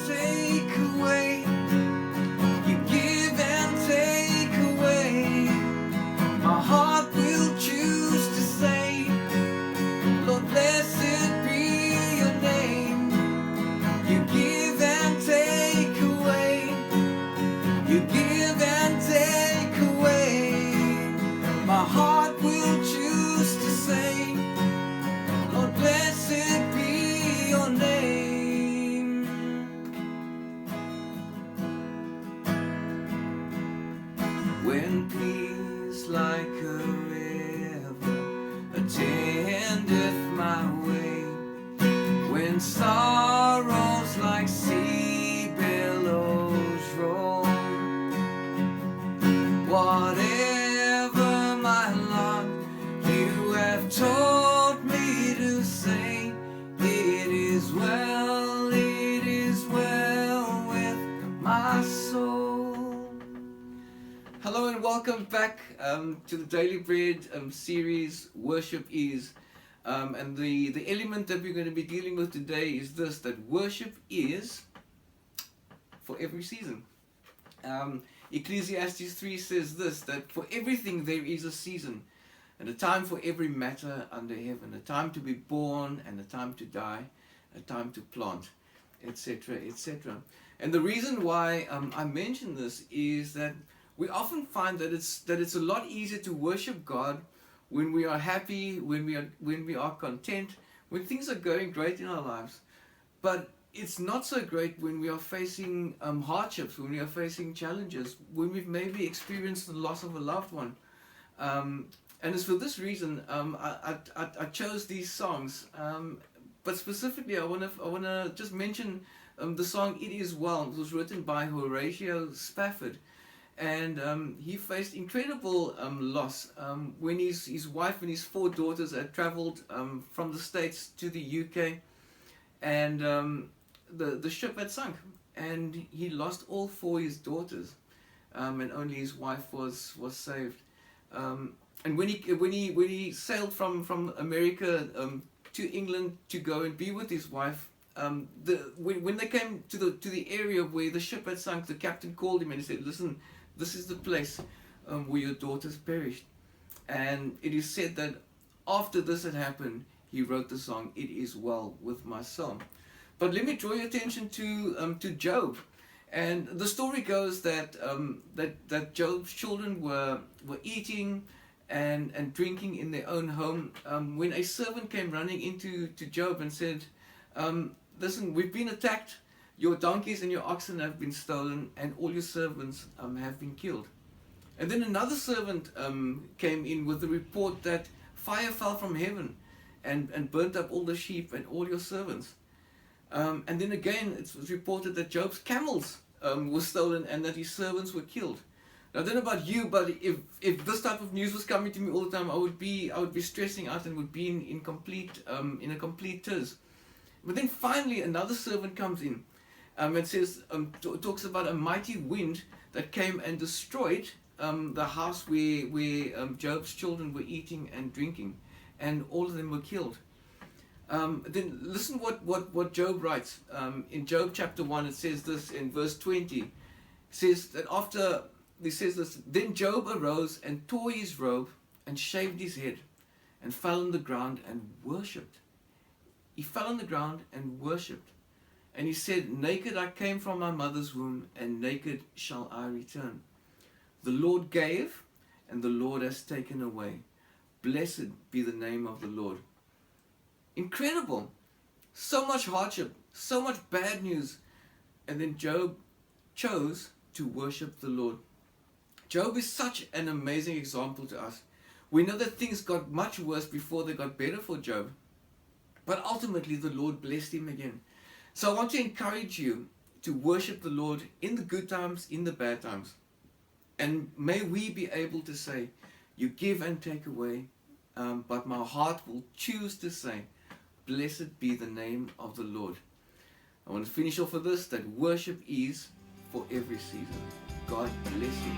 take away. You give and take away. My heart will choose to say, Lord, blessed be your name. You give and take away. You give and take away. My heart will choose to say, Lord, blessed be your name. When peace like a river attendeth my way, when sorrows like sea billows roll, whatever my lot, you have taught me to say, it is well with my soul. Hello and welcome back to the Daily Bread series, Worship Is. And the element that we're going to be dealing with today is this, that worship is for every season. Ecclesiastes 3 says this, that for everything there is a season, and a time for every matter under heaven, a time to be born and a time to die, a time to plant, etc., etc. And the reason why I mention this is that we often find that it's a lot easier to worship God when we are happy, when we are content, when things are going great in our lives. But it's not so great when we are facing hardships, when we are facing challenges, when we've maybe experienced the loss of a loved one. And it's for this reason I chose these songs. But specifically, I wanna just mention the song "It Is Well." It was written by Horatio Spafford. And he faced incredible loss when his wife and his 4 daughters had traveled from the States to the UK, and the ship had sunk, and he lost all 4 his daughters, and only his wife was saved. And when he sailed from America to England to go and be with his wife, when they came to the area where the ship had sunk, the captain called him and he said, "Listen, this is the place where your daughters perished." And it is said that after this had happened, he wrote the song "It Is Well with My Soul." But let me draw your attention to Job. And the story goes that that Job's children were eating and drinking in their own home when a servant came running into Job and said, "Listen, we've been attacked. Your donkeys and your oxen have been stolen, and all your servants have been killed." And then another servant came in with the report that fire fell from heaven and burnt up all the sheep and all your servants. And then again it was reported that Job's camels were stolen and that his servants were killed. Now I don't know about you, but if this type of news was coming to me all the time, I would be stressing out and would be in a complete tears. But then finally another servant comes in. It says, talks about a mighty wind that came and destroyed the house where Job's children were eating and drinking, and all of them were killed. Then listen what Job writes. In Job chapter 1, it says this in verse 20. It says that then Job arose and tore his robe and shaved his head and fell on the ground and worshipped. He fell on the ground and worshipped. And he said, "Naked I came from my mother's womb, and naked shall I return. The Lord gave, and the Lord has taken away. Blessed be the name of the Lord." Incredible. So much hardship, so much bad news. And then Job chose to worship the Lord. Job is such an amazing example to us. We know that things got much worse before they got better for Job. But ultimately the Lord blessed him again. So I want to encourage you to worship the Lord in the good times, in the bad times. And may we be able to say, "You give and take away, but my heart will choose to say, blessed be the name of the Lord." I want to finish off with this, that worship is for every season. God bless you.